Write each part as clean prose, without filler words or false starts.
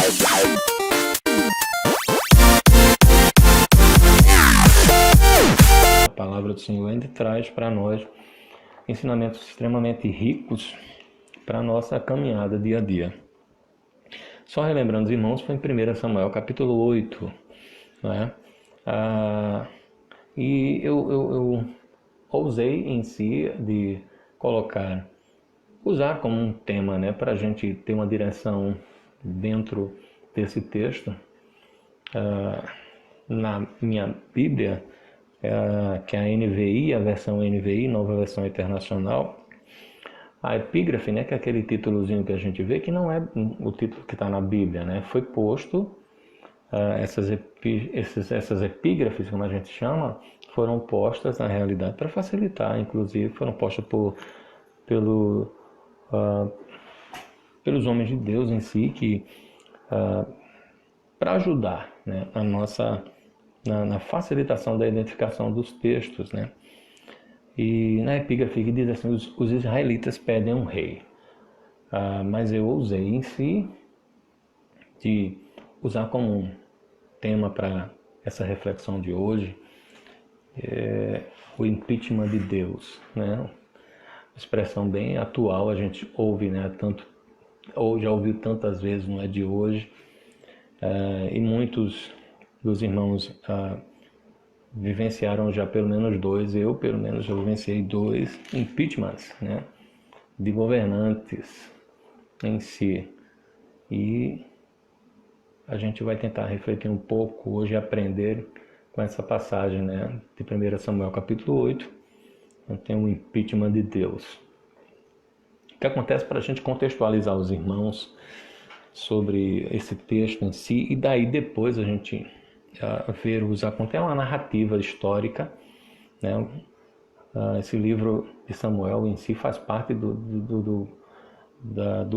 A palavra do Senhor ainda traz para nós ensinamentos extremamente ricos para a nossa caminhada dia a dia. Só relembrando os irmãos, foi em 1 Samuel capítulo 8, né? E eu ousei em si de usar como um tema, né, para a gente ter uma direção dentro desse texto. Na minha Bíblia, que é a NVI, a versão NVI, Nova Versão Internacional, a epígrafe, né, que é aquele títulozinho que a gente vê, que não é o título que está na Bíblia, né, foi posto, essas epígrafes, como a gente chama, foram postas na realidade para facilitar, inclusive foram postas pelos homens de Deus em si, que para ajudar, né, na facilitação da identificação dos textos, né? E na epígrafe que diz assim: os israelitas pedem um rei. Mas eu ousei em si de usar como um tema para essa reflexão de hoje o impeachment de Deus, né? Expressão bem atual, a gente ouve, né, ou já ouviu tantas vezes, não é de hoje, e muitos dos irmãos vivenciaram já pelo menos dois, eu pelo menos já vivenciei dois impeachments, né, de governantes em si. E a gente vai tentar refletir um pouco hoje e aprender com essa passagem, né, de 1 Samuel capítulo 8, tem o impeachment de Deus. O que acontece para a gente contextualizar os irmãos sobre esse texto em si, e daí depois a gente usar até uma narrativa histórica, né? Esse livro de Samuel em si faz parte do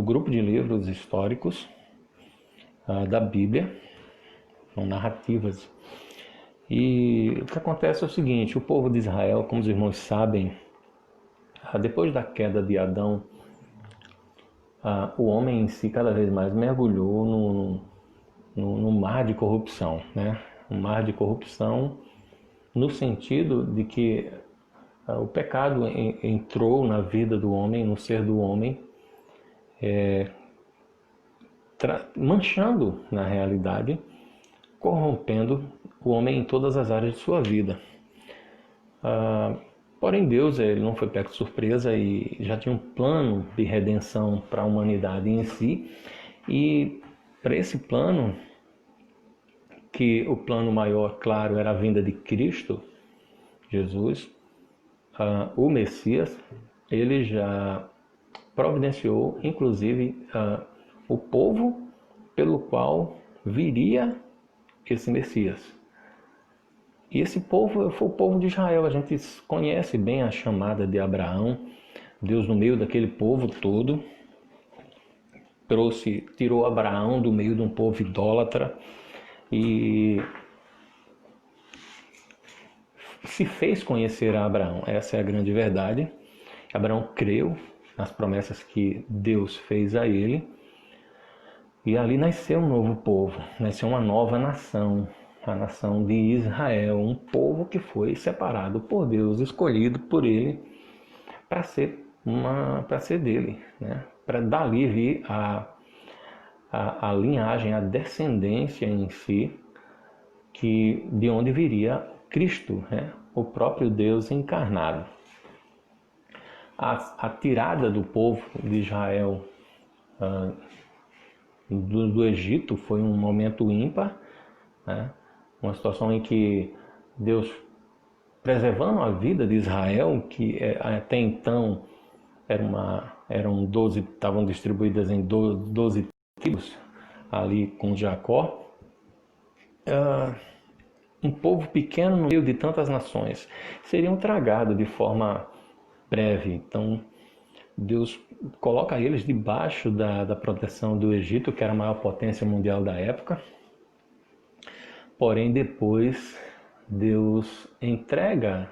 grupo de livros históricos da Bíblia, são narrativas. E o que acontece é o seguinte: o povo de Israel, como os irmãos sabem, depois da queda de Adão, o homem em si cada vez mais mergulhou no mar de corrupção, né? Um mar de corrupção no sentido de que o pecado entrou na vida do homem, no ser do homem, manchando, na realidade, corrompendo o homem em todas as áreas de sua vida. Porém, Deus, ele não foi pego de surpresa e já tinha um plano de redenção para a humanidade em si. E para esse plano, que o plano maior, claro, era a vinda de Cristo, Jesus, o Messias, ele já providenciou, inclusive, o povo pelo qual viria esse Messias. E esse povo foi o povo de Israel. A gente conhece bem a chamada de Abraão. Deus, no meio daquele povo todo, tirou Abraão do meio de um povo idólatra e se fez conhecer a Abraão. Essa é a grande verdade. Abraão creu nas promessas que Deus fez a ele, e ali nasceu um novo povo, nasceu uma nova nação, a nação de Israel, um povo que foi separado por Deus, escolhido por ele para ser dele, né? Para dali vir a linhagem, a descendência em si, de onde viria Cristo, né? O próprio Deus encarnado. A tirada do povo de Israel do Egito foi um momento ímpar, né? Uma situação em que Deus, preservando a vida de Israel, que até então estavam distribuídas em 12 tribos, ali com Jacó, um povo pequeno no meio de tantas nações, seriam tragados de forma breve. Então, Deus coloca eles debaixo da proteção do Egito, que era a maior potência mundial da época. Porém, depois, Deus entrega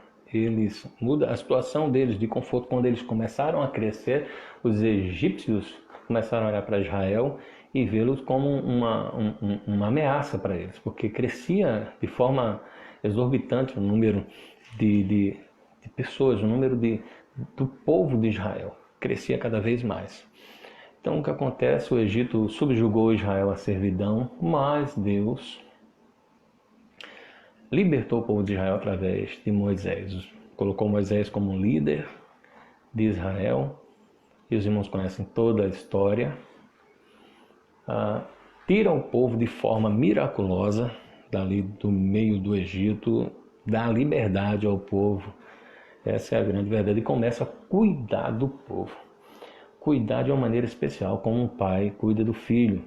muda a situação deles de conforto. Quando eles começaram a crescer, os egípcios começaram a olhar para Israel e vê-los como uma ameaça para eles, porque crescia de forma exorbitante o número de pessoas, o número do povo de Israel crescia cada vez mais. Então o que acontece? O Egito subjugou Israel à servidão, mas Deus libertou o povo de Israel através de Moisés. Colocou Moisés como líder de Israel, e os irmãos conhecem toda a história. Tira o povo de forma miraculosa dali do meio do Egito, dá liberdade ao povo. Essa é a grande verdade. E começa a cuidar do povo. Cuidar de uma maneira especial, como um pai cuida do filho.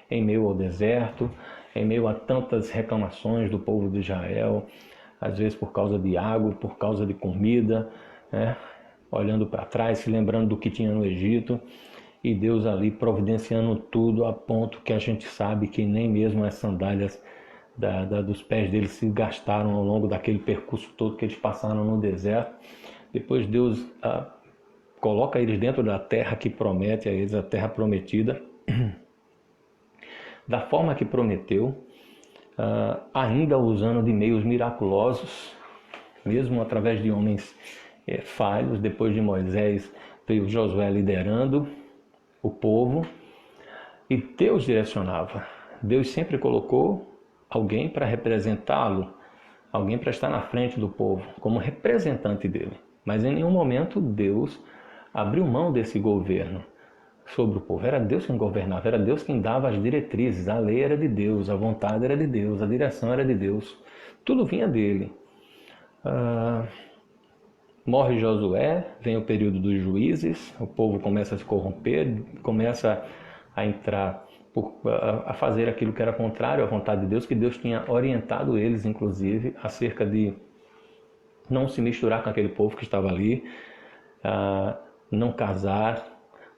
Em meio ao deserto, em meio a tantas reclamações do povo de Israel, às vezes por causa de água, por causa de comida, né? Olhando para trás, se lembrando do que tinha no Egito, e Deus ali providenciando tudo a ponto que a gente sabe que nem mesmo as sandálias dos pés deles se gastaram ao longo daquele percurso todo que eles passaram no deserto. Depois Deus coloca eles dentro da terra que promete a eles, a terra prometida, da forma que prometeu, ainda usando de meios miraculosos, mesmo através de homens falhos. Depois de Moisés veio Josué liderando o povo e Deus direcionava. Deus sempre colocou alguém para representá-lo, alguém para estar na frente do povo, como representante dele. Mas em nenhum momento Deus abriu mão desse governo sobre o povo. Era Deus quem governava, era Deus quem dava as diretrizes, a lei era de Deus, a vontade era de Deus, a direção era de Deus. Tudo vinha dele. Morre Josué, vem o período dos juízes, o povo começa a se corromper, começa a entrar, a fazer aquilo que era contrário à vontade de Deus, que Deus tinha orientado eles, inclusive, acerca de não se misturar com aquele povo que estava ali, não casar.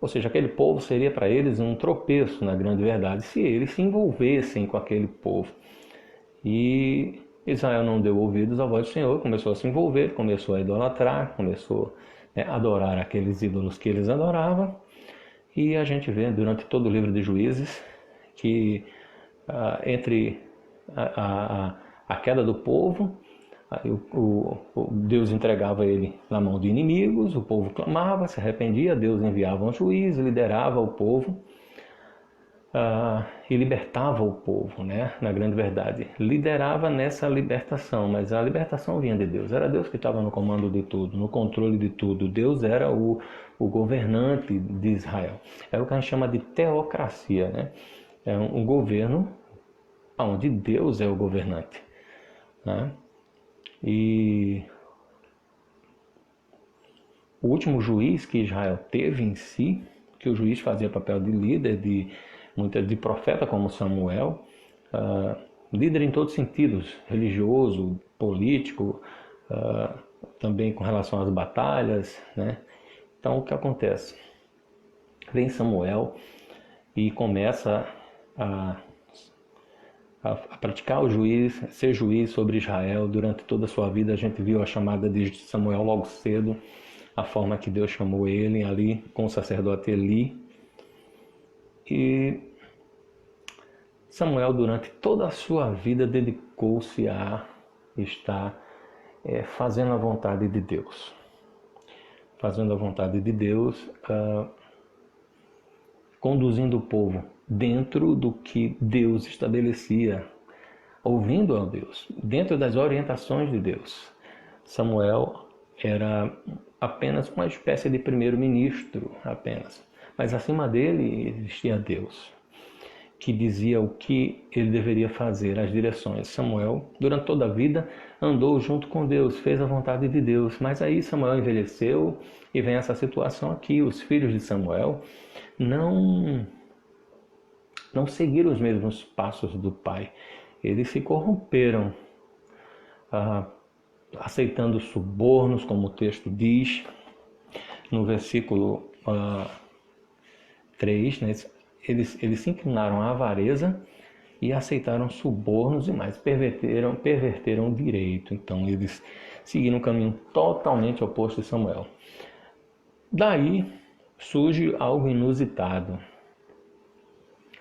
Ou seja, aquele povo seria para eles um tropeço, na grande verdade, se eles se envolvessem com aquele povo. E Israel não deu ouvidos à voz do Senhor, começou a se envolver, começou a idolatrar, começou a adorar aqueles ídolos que eles adoravam. E a gente vê durante todo o livro de Juízes que entre a queda do povo, Deus entregava ele na mão de inimigos, o povo clamava, se arrependia, Deus enviava um juiz, liderava o povo e libertava o povo, né? Na grande verdade. Liderava nessa libertação, mas a libertação vinha de Deus. Era Deus que estava no comando de tudo, no controle de tudo. Deus era o governante de Israel. É o que a gente chama de teocracia, né? É um governo onde Deus é o governante, né? E o último juiz que Israel teve em si, que o juiz fazia papel de líder, de profeta como Samuel, líder em todos os sentidos, religioso, político, também com relação às batalhas, né? Então o que acontece? Vem Samuel e começa a praticar o juiz, ser juiz sobre Israel. Durante toda a sua vida a gente viu a chamada de Samuel logo cedo, a forma que Deus chamou ele ali com o sacerdote Eli. E Samuel durante toda a sua vida dedicou-se a estar fazendo a vontade de Deus. Fazendo a vontade de Deus, conduzindo o povo dentro do que Deus estabelecia, ouvindo a Deus, dentro das orientações de Deus. Samuel era apenas uma espécie de primeiro-ministro, apenas. Mas acima dele existia Deus, que dizia o que ele deveria fazer, as direções. Samuel, durante toda a vida, andou junto com Deus, fez a vontade de Deus. Mas aí Samuel envelheceu e vem essa situação aqui. Os filhos de Samuel não seguiram os mesmos passos do pai. Eles se corromperam, aceitando subornos, como o texto diz, no versículo 3, né? Eles se inclinaram à avareza e aceitaram subornos e mais, perverteram o direito. Então eles seguiram um caminho totalmente oposto de Samuel. Daí surge algo inusitado.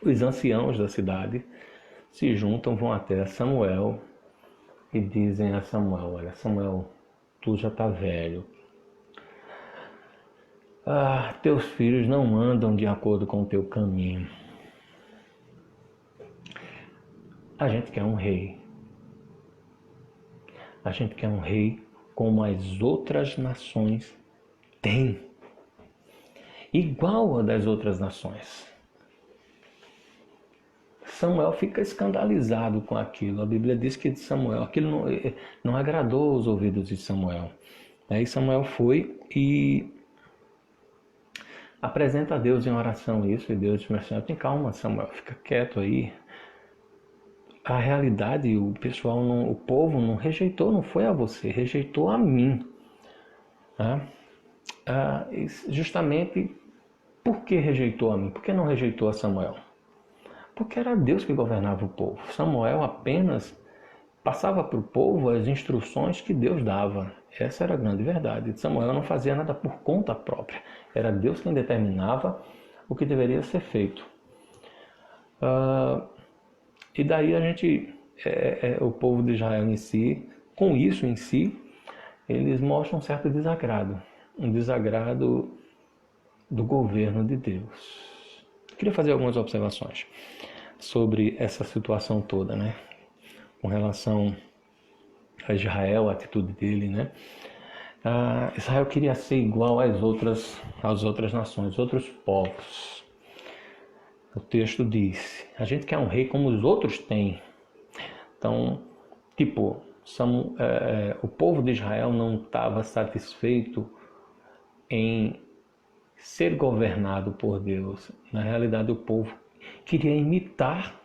Os anciãos da cidade se juntam, vão até Samuel e dizem a Samuel: olha, Samuel, tu já está velho. Teus filhos não andam de acordo com o teu caminho. A gente quer um rei. A gente quer um rei como as outras nações têm. Igual a das outras nações. Samuel fica escandalizado com aquilo. A Bíblia diz que Samuel, aquilo não agradou os ouvidos de Samuel. Aí Samuel foi e apresenta a Deus em oração isso. E Deus diz assim: tem calma, Samuel, fica quieto aí. A realidade, o pessoal, o povo não rejeitou, não foi a você, rejeitou a mim. Justamente por que rejeitou a mim? Por que não rejeitou a Samuel? Porque era Deus que governava o povo. Samuel apenas passava para o povo as instruções que Deus dava. Essa era a grande verdade. Samuel não fazia nada por conta própria. Era Deus quem determinava o que deveria ser feito. E daí a gente, o povo de Israel em si, com isso em si, eles mostram um certo desagrado. Um desagrado do governo de Deus. Eu queria fazer algumas observações sobre essa situação toda, né? Com relação a Israel, a atitude dele, né? Israel queria ser igual às outras nações, outros povos. O texto diz: a gente quer um rei como os outros têm. Então, o povo de Israel não estava satisfeito em ser governado por Deus. Na realidade, o povo queria imitar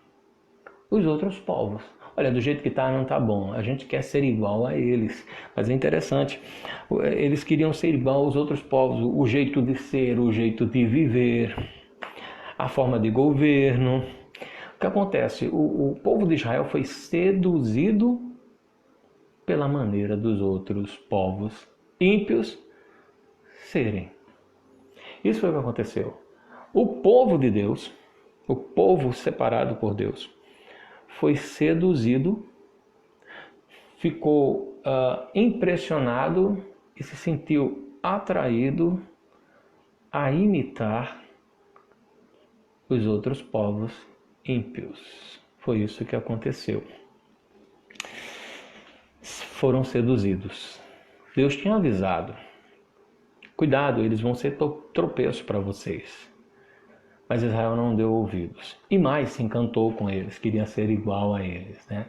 os outros povos. Olha, do jeito que está, não está bom. A gente quer ser igual a eles. Mas é interessante, eles queriam ser igual aos outros povos. O jeito de ser, o jeito de viver, a forma de governo. O que acontece? O povo de Israel foi seduzido pela maneira dos outros povos ímpios serem. Isso foi o que aconteceu. O povo de Deus, o povo separado por Deus, foi seduzido, ficou impressionado e se sentiu atraído a imitar os outros povos ímpios. Foi isso que aconteceu. Foram seduzidos. Deus tinha avisado: cuidado, eles vão ser tropeço para vocês. Mas Israel não deu ouvidos. E mais, se encantou com eles, queria ser igual a eles, né?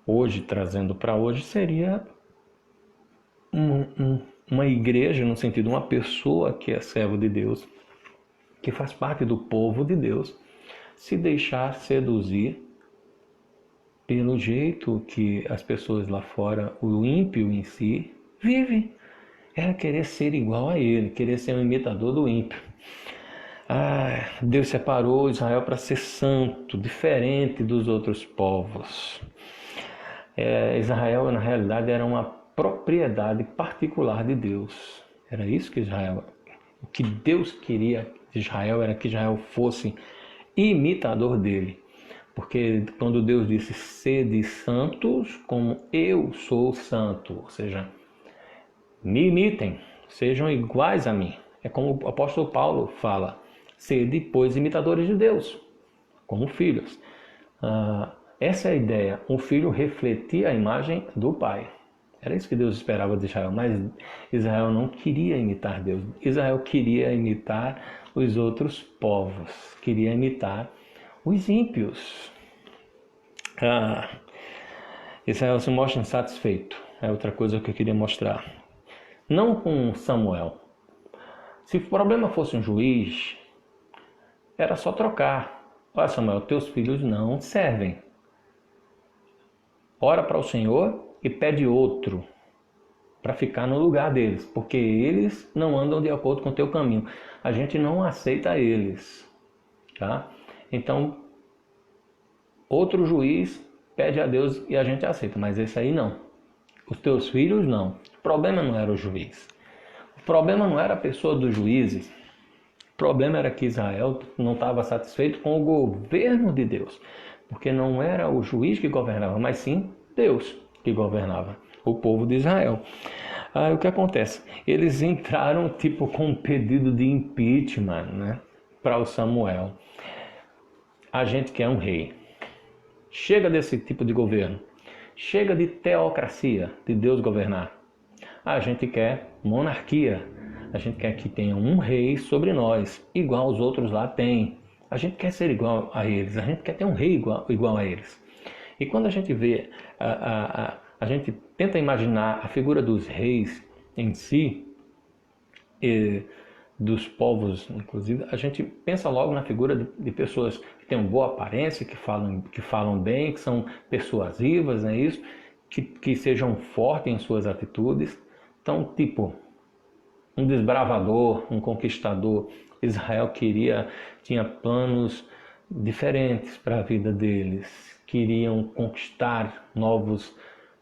Hoje, trazendo para hoje, seria uma igreja, no sentido, uma pessoa que é servo de Deus, que faz parte do povo de Deus, se deixar seduzir pelo jeito que as pessoas lá fora, o ímpio em si, vive. Era querer ser igual a ele, querer ser um imitador do ímpio. Deus separou Israel para ser santo, diferente dos outros povos. Israel, na realidade, era uma propriedade particular de Deus. Era isso que Israel... O que Deus queria de Israel era que Israel fosse imitador dele. Porque quando Deus disse: sede santos como eu sou santo, ou seja, me imitem, sejam iguais a mim. É como o apóstolo Paulo fala: sede, pois, imitadores de Deus, como filhos. Essa é a ideia, um filho refletir a imagem do pai. Era isso que Deus esperava de Israel, mas Israel não queria imitar Deus. Israel queria imitar os outros povos, queria imitar os ímpios. Israel se mostra insatisfeito. É outra coisa que eu queria mostrar. Não com Samuel. Se o problema fosse um juiz, era só trocar. Olha, Samuel, teus filhos não servem. Ora para o Senhor e pede outro para ficar no lugar deles, porque eles não andam de acordo com o teu caminho. A gente não aceita eles, tá? Então, outro juiz pede a Deus e a gente aceita, mas esse aí não. Os teus filhos não. O problema não era o juiz. problema não era a pessoa dos juízes. O problema era que Israel não estava satisfeito com o governo de Deus. Porque não era o juiz que governava, mas sim Deus que governava o povo de Israel. Aí o que acontece? Eles entraram com um pedido de impeachment, né, para o Samuel. A gente quer um rei. Chega desse tipo de governo. Chega de teocracia, de Deus governar. A gente quer monarquia. A gente quer que tenha um rei sobre nós, igual os outros lá têm. A gente quer ser igual a eles. A gente quer ter um rei igual a eles. E quando a gente vê, a gente tenta imaginar a figura dos reis em si, dos povos, inclusive, a gente pensa logo na figura de pessoas que têm uma boa aparência, que falam bem, que são persuasivas, não é isso? Que sejam fortes em suas atitudes. Então, um desbravador, um conquistador. Israel tinha planos diferentes para a vida deles. Queriam conquistar novos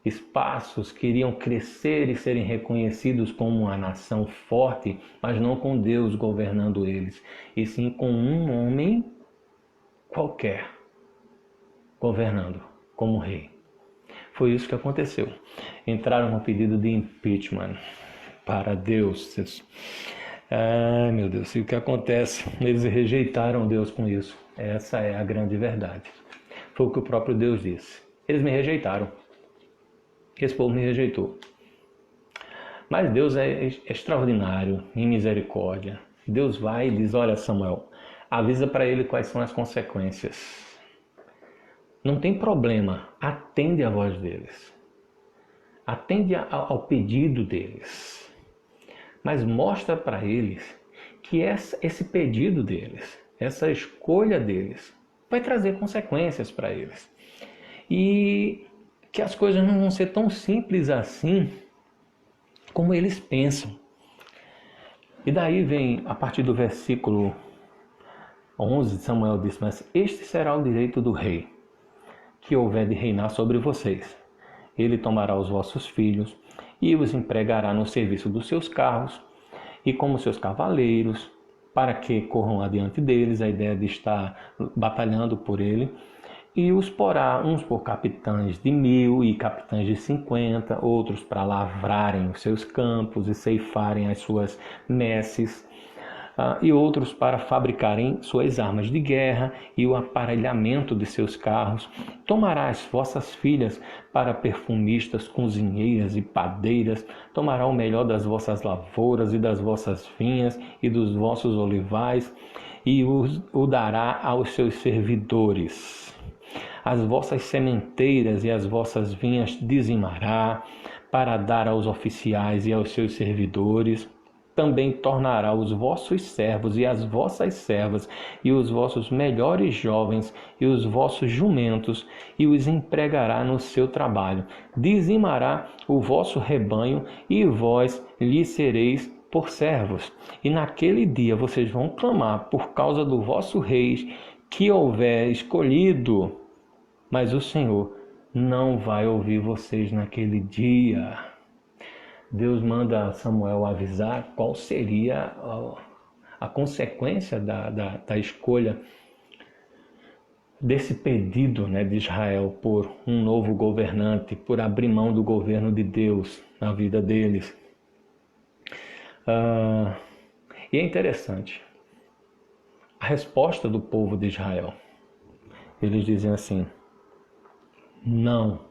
espaços, queriam crescer e serem reconhecidos como uma nação forte, mas não com Deus governando eles, e sim com um homem qualquer governando como rei. Foi isso que aconteceu. Entraram no pedido de impeachment para Deus. Ai, meu Deus, e o que acontece? Eles rejeitaram Deus com isso. Essa é a grande verdade. Foi o que o próprio Deus disse. Eles me rejeitaram. Esse povo me rejeitou. Mas Deus é extraordinário em misericórdia. Deus vai e diz: olha, Samuel, avisa para ele quais são as consequências. Não tem problema, atende a voz deles. Atende ao pedido deles. Mas mostra para eles que esse pedido deles, essa escolha deles, vai trazer consequências para eles. E que as coisas não vão ser tão simples assim como eles pensam. E daí vem, a partir do versículo 11, Samuel diz: mas este será o direito do rei, que houver de reinar sobre vocês. Ele tomará os vossos filhos e os empregará no serviço dos seus carros e como seus cavaleiros, para que corram adiante deles, a ideia de estar batalhando por ele, e os porá uns por capitães de 1000 e capitães de 50, outros para lavrarem os seus campos e ceifarem as suas messes, e outros para fabricarem suas armas de guerra e o aparelhamento de seus carros. Tomará as vossas filhas para perfumistas, cozinheiras e padeiras. Tomará o melhor das vossas lavouras e das vossas vinhas e dos vossos olivais e o dará aos seus servidores. As vossas sementeiras e as vossas vinhas dizimará para dar aos oficiais e aos seus servidores. Também tornará os vossos servos e as vossas servas e os vossos melhores jovens e os vossos jumentos e os empregará no seu trabalho. Dizimará o vosso rebanho e vós lhe sereis por servos. E naquele dia vocês vão clamar por causa do vosso rei que houver escolhido, mas o Senhor não vai ouvir vocês naquele dia. Deus manda Samuel avisar qual seria a consequência da escolha desse pedido, né, de Israel por um novo governante, por abrir mão do governo de Deus na vida deles. E é interessante a resposta do povo de Israel. Eles dizem assim: não,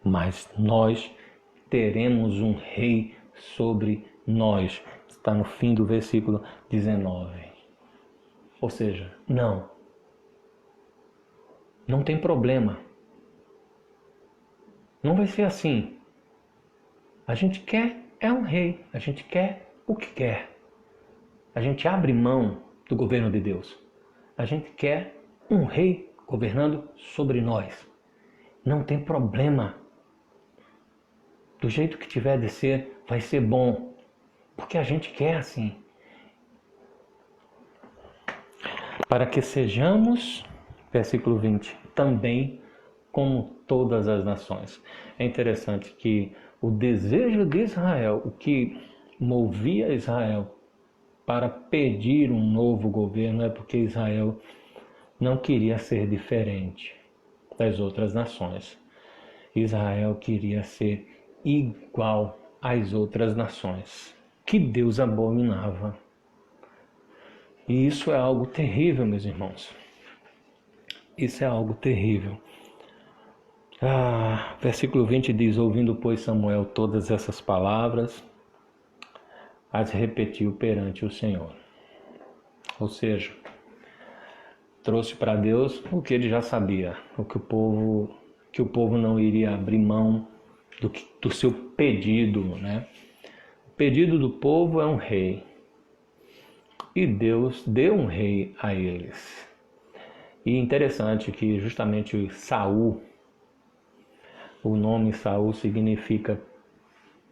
mas nós teremos um rei sobre nós. Está no fim do versículo 19. Ou seja, não tem problema. Não vai ser assim. A gente quer um rei. A gente quer o que quer. A gente abre mão do governo de Deus. A gente quer um rei governando sobre nós. Não tem problema. Do jeito que tiver de ser, vai ser bom. Porque a gente quer assim. Para que sejamos, versículo 20, também como todas as nações. É interessante que o desejo de Israel, o que movia Israel para pedir um novo governo é porque Israel não queria ser diferente das outras nações. Israel queria ser igual às outras nações, que Deus abominava. E isso é algo terrível, meus irmãos. Isso é algo terrível. Versículo 20 diz: ouvindo, pois, Samuel todas essas palavras, as repetiu perante o Senhor. Ou seja, trouxe para Deus o que ele já sabia, que o povo não iria abrir mão do seu pedido, né? O pedido do povo é um rei. E Deus deu um rei a eles. E interessante que justamente Saul, o nome Saul significa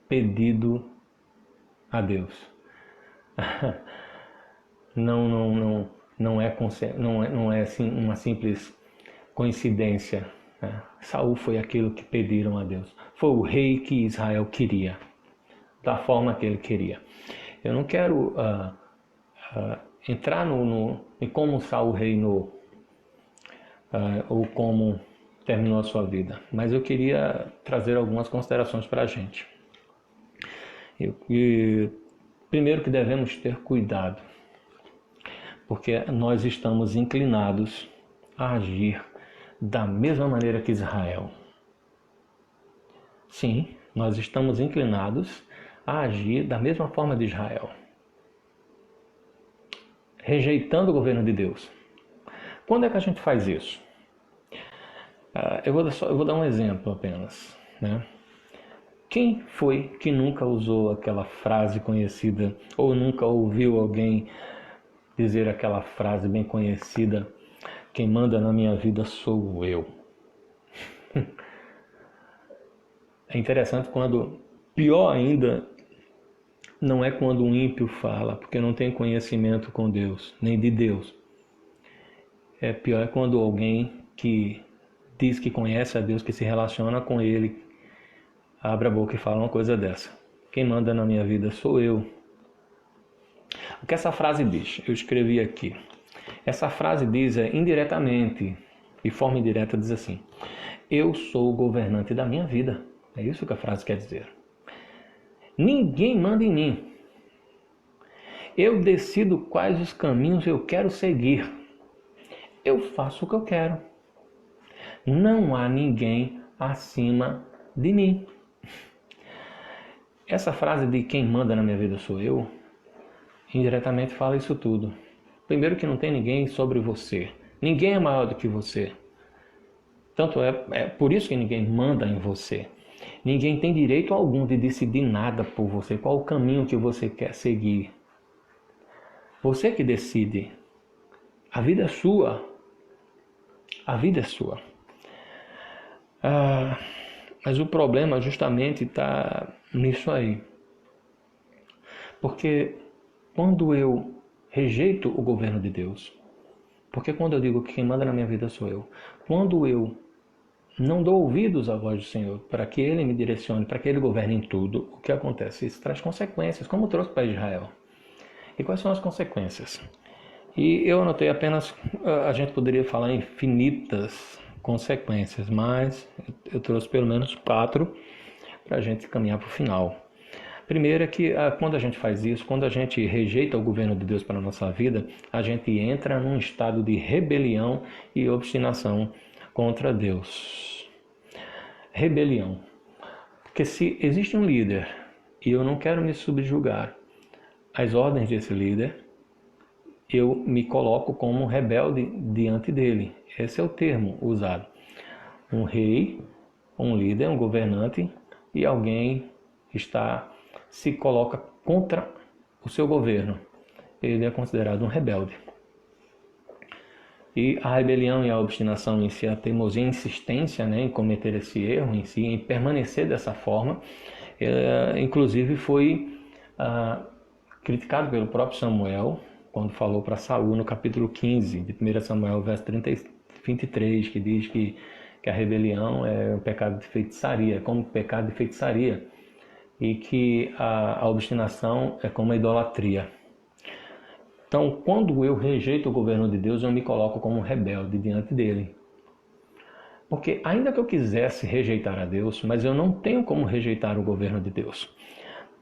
pedido a Deus. Não é assim uma simples coincidência. Né? Saul foi aquilo que pediram a Deus. Foi o rei que Israel queria, da forma que ele queria. Eu não quero entrar em como Saul reinou ou como terminou a sua vida, mas eu queria trazer algumas considerações para a gente. Primeiro que devemos ter cuidado, porque nós estamos inclinados a agir da mesma maneira que Israel. Sim, nós estamos inclinados a agir da mesma forma de Israel, rejeitando o governo de Deus. Quando é que a gente faz isso? Eu vou dar um exemplo apenas, né? Quem foi que nunca usou aquela frase conhecida ou nunca ouviu alguém dizer aquela frase bem conhecida: quem manda na minha vida sou eu? É interessante quando, pior ainda, não é quando um ímpio fala, porque não tem conhecimento com Deus, nem de Deus. Pior é quando alguém que diz que conhece a Deus, que se relaciona com Ele, abre a boca e fala uma coisa dessa: quem manda na minha vida sou eu. O que essa frase diz? Eu escrevi aqui. Essa frase diz indiretamente, de forma indireta, diz assim: eu sou o governante da minha vida. É isso que a frase quer dizer. Ninguém manda em mim. Eu decido quais os caminhos eu quero seguir. Eu faço o que eu quero. Não há ninguém acima de mim. Essa frase de quem manda na minha vida sou eu, indiretamente fala isso tudo. Primeiro que não tem ninguém sobre você. Ninguém é maior do que você. Tanto é por isso que ninguém manda em você. Ninguém tem direito algum de decidir nada por você, qual o caminho que você quer seguir. Você que decide. A vida é sua. A vida é sua. Mas o problema justamente está nisso aí. Porque quando eu rejeito o governo de Deus, porque quando eu digo que quem manda na minha vida sou eu, quando eu não dou ouvidos à voz do Senhor para que Ele me direcione, para que Ele governe em tudo, o que acontece? Isso traz consequências, como trouxe para Israel. E quais são as consequências? E eu anotei apenas, a gente poderia falar infinitas consequências, mas eu trouxe pelo menos 4 para a gente caminhar para o final. Primeiro é que quando a gente faz isso, quando a gente rejeita o governo de Deus para a nossa vida, a gente entra num estado de rebelião e obstinação contra Deus. Rebelião. Porque se existe um líder e eu não quero me subjugar às ordens desse líder, eu me coloco como um rebelde diante dele. Esse é o termo usado. Um rei, um líder, um governante e alguém se coloca contra o seu governo. Ele é considerado um rebelde. E a rebelião e a obstinação em si, a teimosia e a insistência, em cometer esse erro em si, em permanecer dessa forma, inclusive foi criticado pelo próprio Samuel, quando falou para Saul no capítulo 15 de 1 Samuel, verso 23, que diz que a rebelião é um pecado de feitiçaria, como pecado de feitiçaria. e que a obstinação é como a idolatria. Então, quando eu rejeito o governo de Deus, eu me coloco como rebelde diante dele. Porque ainda que eu quisesse rejeitar a Deus, mas eu não tenho como rejeitar o governo de Deus.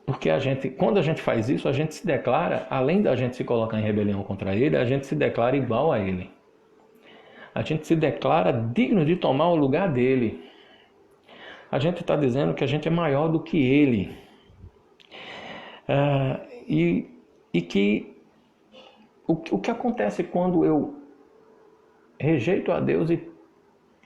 Porque quando a gente faz isso, a gente se declara, além da gente se colocar em rebelião contra ele, a gente se declara igual a ele. A gente se declara digno de tomar o lugar dele. A gente está dizendo que a gente é maior do que ele. E que o que acontece quando eu rejeito a Deus e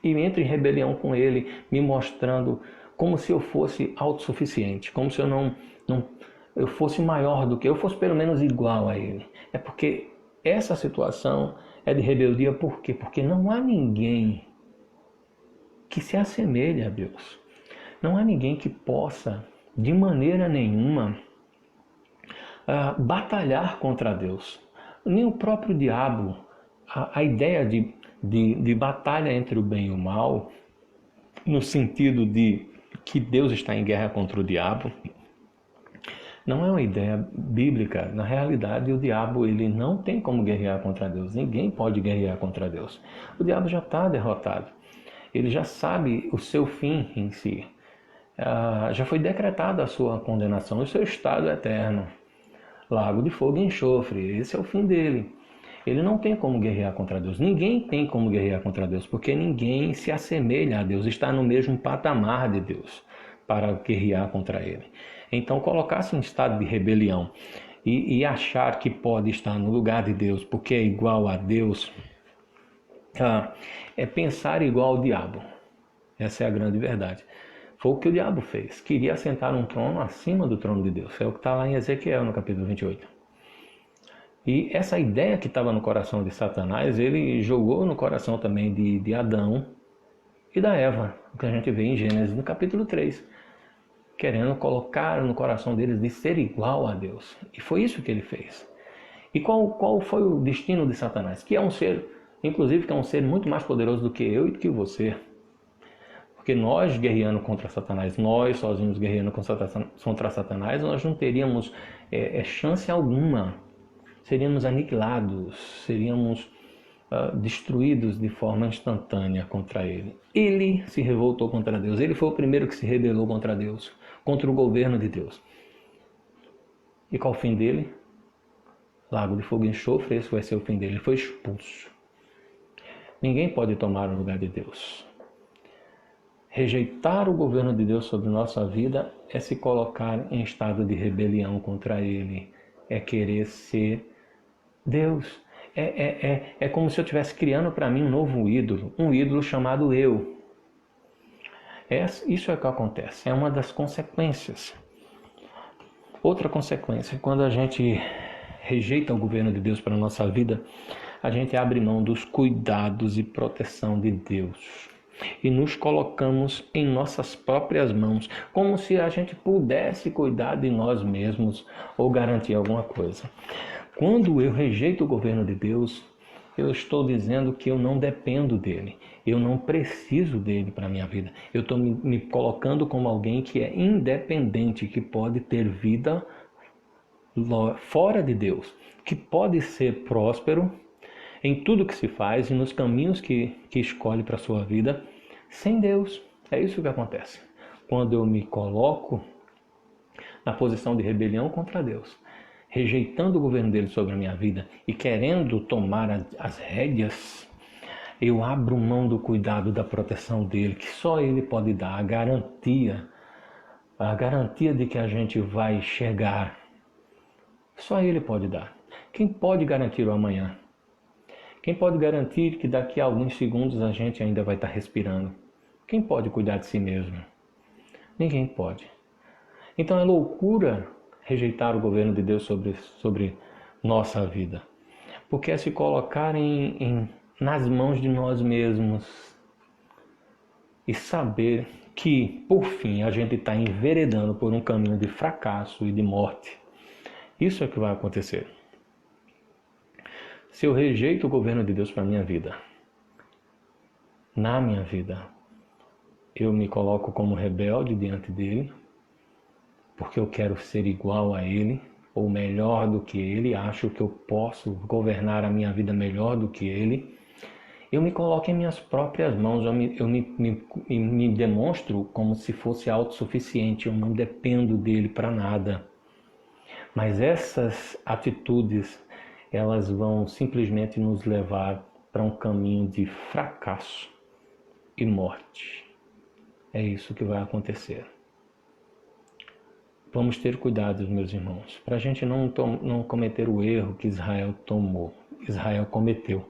entro em rebelião com ele, me mostrando como se eu fosse autossuficiente, como se eu fosse maior do que eu fosse pelo menos igual a ele. É porque essa situação é de rebeldia. Por quê? Porque não há ninguém que se assemelhe a Deus. Não há ninguém que possa, de maneira nenhuma, batalhar contra Deus. Nem o próprio diabo. A ideia de batalha entre o bem e o mal, no sentido de que Deus está em guerra contra o diabo, não é uma ideia bíblica. Na realidade, o diabo ele não tem como guerrear contra Deus. Ninguém pode guerrear contra Deus. O diabo já está derrotado. Ele já sabe o seu fim em si. Já foi decretada a sua condenação, o seu estado eterno. Lago de fogo e enxofre. Esse é o fim dele. Ele não tem como guerrear contra Deus. Ninguém tem como guerrear contra Deus, porque ninguém se assemelha a Deus, está no mesmo patamar de Deus para guerrear contra ele. Então, colocar-se em estado de rebelião e achar que pode estar no lugar de Deus porque é igual a Deus, é pensar igual ao diabo. Essa é a grande verdade. Foi o que o diabo fez. Queria assentar um trono acima do trono de Deus. É o que está lá em Ezequiel, no capítulo 28. E essa ideia que estava no coração de Satanás, ele jogou no coração também de Adão e da Eva, o que a gente vê em Gênesis, no capítulo 3. Querendo colocar no coração deles de ser igual a Deus. E foi isso que ele fez. E qual foi o destino de Satanás? Que é um ser, inclusive, que é um ser muito mais poderoso do que eu e do que você. Porque nós guerreando contra Satanás, nós sozinhos guerreando contra Satanás, nós não teríamos chance alguma. Seríamos aniquilados, seríamos destruídos de forma instantânea contra ele. Ele se revoltou contra Deus. Ele foi o primeiro que se rebelou contra Deus, contra o governo de Deus. E qual o fim dele? Lago de fogo e enxofre, esse vai ser o fim dele. Ele foi expulso. Ninguém pode tomar o lugar de Deus. Rejeitar o governo de Deus sobre nossa vida é se colocar em estado de rebelião contra ele. É querer ser Deus. É como se eu estivesse criando para mim um novo ídolo. Um ídolo chamado eu. Isso é o que acontece. É uma das consequências. Outra consequência, quando a gente rejeita o governo de Deus para a nossa vida, a gente abre mão dos cuidados e proteção de Deus. E nos colocamos em nossas próprias mãos, como se a gente pudesse cuidar de nós mesmos ou garantir alguma coisa. Quando eu rejeito o governo de Deus, eu estou dizendo que eu não dependo dele. Eu não preciso dele para a minha vida. Eu estou me colocando como alguém que é independente, que pode ter vida fora de Deus, que pode ser próspero em tudo que se faz e nos caminhos que escolhe para a sua vida, sem Deus. É isso que acontece. Quando eu me coloco na posição de rebelião contra Deus, rejeitando o governo dele sobre a minha vida e querendo tomar as rédeas, eu abro mão do cuidado, da proteção dele, que só ele pode dar, a garantia de que a gente vai chegar. Só ele pode dar. Quem pode garantir o amanhã? Quem pode garantir que daqui a alguns segundos a gente ainda vai estar respirando? Quem pode cuidar de si mesmo? Ninguém pode. Então é loucura rejeitar o governo de Deus sobre nossa vida. Porque é se colocar nas mãos de nós mesmos e saber que, por fim, a gente está enveredando por um caminho de fracasso e de morte. Isso é o que vai acontecer. Se eu rejeito o governo de Deus para a minha vida, na minha vida, eu me coloco como rebelde diante dele, porque eu quero ser igual a Ele, ou melhor do que Ele, acho que eu posso governar a minha vida melhor do que Ele, eu me coloco em minhas próprias mãos, eu me demonstro como se fosse autossuficiente, eu não dependo dele para nada. Mas essas atitudes, elas vão simplesmente nos levar para um caminho de fracasso e morte. É isso que vai acontecer. Vamos ter cuidado, meus irmãos, para a gente não cometer o erro que Israel cometeu,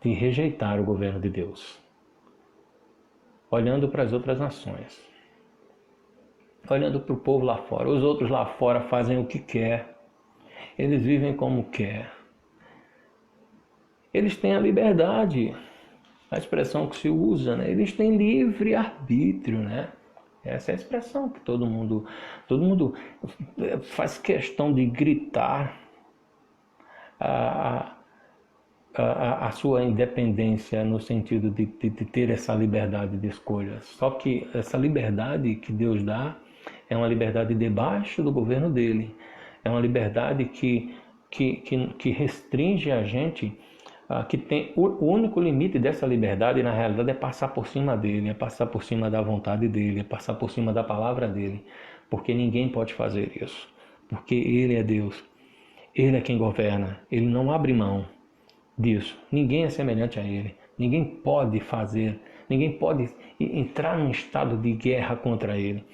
de rejeitar o governo de Deus, olhando para as outras nações, olhando para o povo lá fora. Os outros lá fora fazem o que quer, eles vivem como quer, eles têm a liberdade, a expressão que se usa, né? Eles têm livre arbítrio, né? Essa é a expressão que todo mundo faz questão de gritar a sua independência, no sentido de ter essa liberdade de escolha. Só que essa liberdade que Deus dá é uma liberdade debaixo do governo dele. É uma liberdade que restringe a gente, que tem o único limite dessa liberdade, na realidade, é passar por cima dele, é passar por cima da vontade dele, é passar por cima da palavra dele. Porque ninguém pode fazer isso. Porque ele é Deus. Ele é quem governa. Ele não abre mão disso. Ninguém é semelhante a ele. Ninguém pode fazer, ninguém pode entrar num estado de guerra contra ele.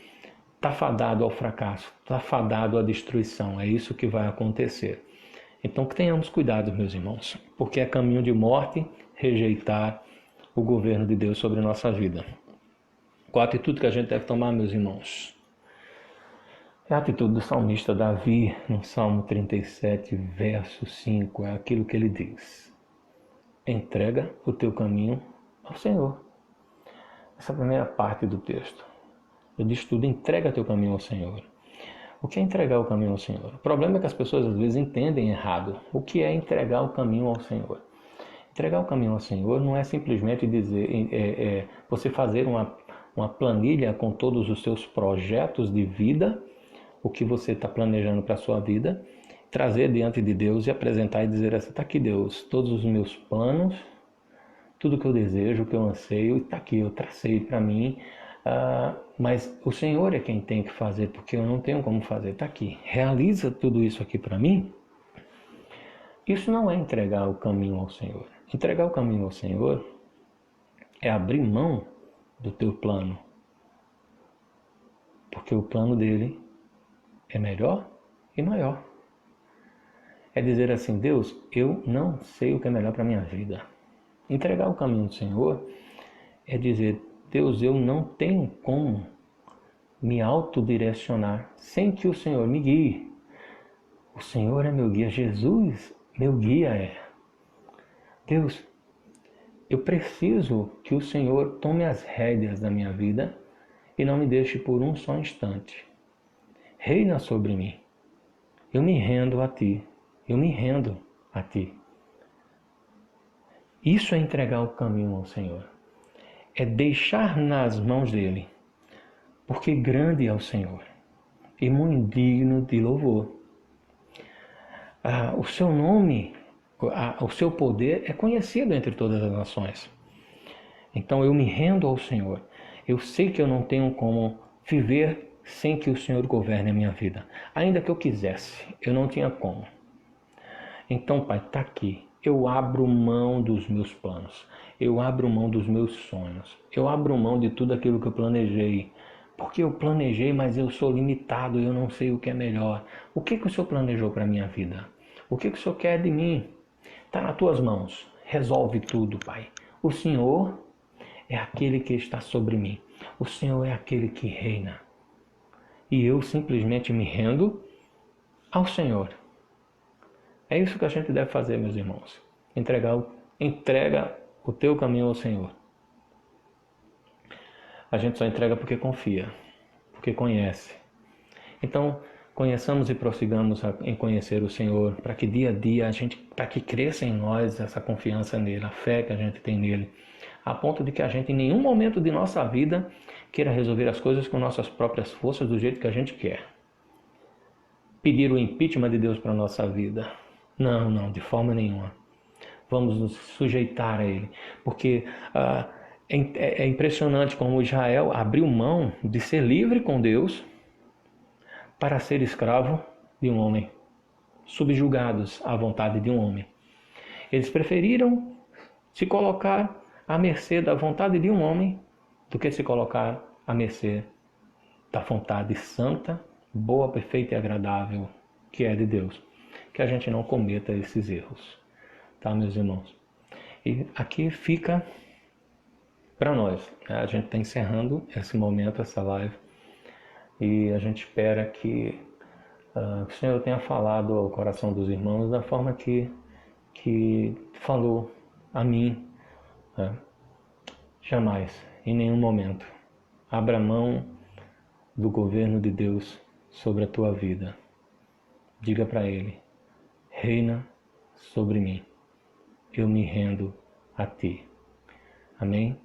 Está fadado ao fracasso, está fadado à destruição. É isso que vai acontecer. Então que tenhamos cuidado, meus irmãos, porque é caminho de morte rejeitar o governo de Deus sobre a nossa vida. Qual a atitude que a gente deve tomar, meus irmãos? É a atitude do salmista Davi, no Salmo 37, verso 5, é aquilo que ele diz: entrega o teu caminho ao Senhor. Essa é a primeira parte do texto. Ele diz tudo: entrega teu caminho ao Senhor. O que é entregar o caminho ao Senhor? O problema é que as pessoas às vezes entendem errado o que é entregar o caminho ao Senhor. Entregar o caminho ao Senhor não é simplesmente dizer, você fazer uma planilha com todos os seus projetos de vida, o que você está planejando para a sua vida, trazer diante de Deus e apresentar e dizer assim: está aqui, Deus, todos os meus planos, tudo que eu desejo, o que eu anseio, está aqui, eu tracei para mim, mas o Senhor é quem tem que fazer, porque eu não tenho como fazer, está aqui, realiza tudo isso aqui para mim. Isso não é entregar o caminho ao Senhor. Entregar o caminho ao Senhor é abrir mão do teu plano, porque o plano dele é melhor e maior. É dizer assim: Deus, eu não sei o que é melhor para a minha vida. Entregar o caminho do Senhor é dizer: Deus, eu não tenho como me autodirecionar sem que o Senhor me guie. O Senhor é meu guia, Jesus, meu guia é. Deus, eu preciso que o Senhor tome as rédeas da minha vida e não me deixe por um só instante. Reina sobre mim. Eu me rendo a Ti. Eu me rendo a Ti. Isso é entregar o caminho ao Senhor. É deixar nas mãos dele. Porque grande é o Senhor e muito digno de louvor. O seu nome, o seu poder é conhecido entre todas as nações. Então eu me rendo ao Senhor. Eu sei que eu não tenho como viver sem que o Senhor governe a minha vida. Ainda que eu quisesse, eu não tinha como. Então, Pai, está aqui. Eu abro mão dos meus planos. Eu abro mão dos meus sonhos. Eu abro mão de tudo aquilo que eu planejei. Porque eu planejei, mas eu sou limitado, eu não sei o que é melhor. O que o Senhor planejou para a minha vida? O que o Senhor quer de mim? Está nas tuas mãos. Resolve tudo, Pai. O Senhor é aquele que está sobre mim. O Senhor é aquele que reina. E eu simplesmente me rendo ao Senhor. É isso que a gente deve fazer, meus irmãos. Entrega o teu caminho ao Senhor. A gente só entrega porque confia, porque conhece. Então, conheçamos e prossigamos em conhecer o Senhor, para que dia a dia para que cresça em nós essa confiança nele, a fé que a gente tem nele, a ponto de que a gente em nenhum momento de nossa vida queira resolver as coisas com nossas próprias forças do jeito que a gente quer. Pedir o impeachment de Deus para a nossa vida. Não, não, de forma nenhuma. Vamos nos sujeitar a Ele. Porque é impressionante como Israel abriu mão de ser livre com Deus para ser escravo de um homem, subjugados à vontade de um homem. Eles preferiram se colocar à mercê da vontade de um homem do que se colocar à mercê da vontade santa, boa, perfeita e agradável que é de Deus. Que a gente não cometa esses erros, tá, meus irmãos? E aqui fica para nós, né? A gente está encerrando esse momento, essa live, e a gente espera que o Senhor tenha falado ao coração dos irmãos da forma que falou a mim, né? Jamais, em nenhum momento, abra mão do governo de Deus sobre a tua vida. Diga para Ele: reina sobre mim, eu me rendo a Ti. Amém?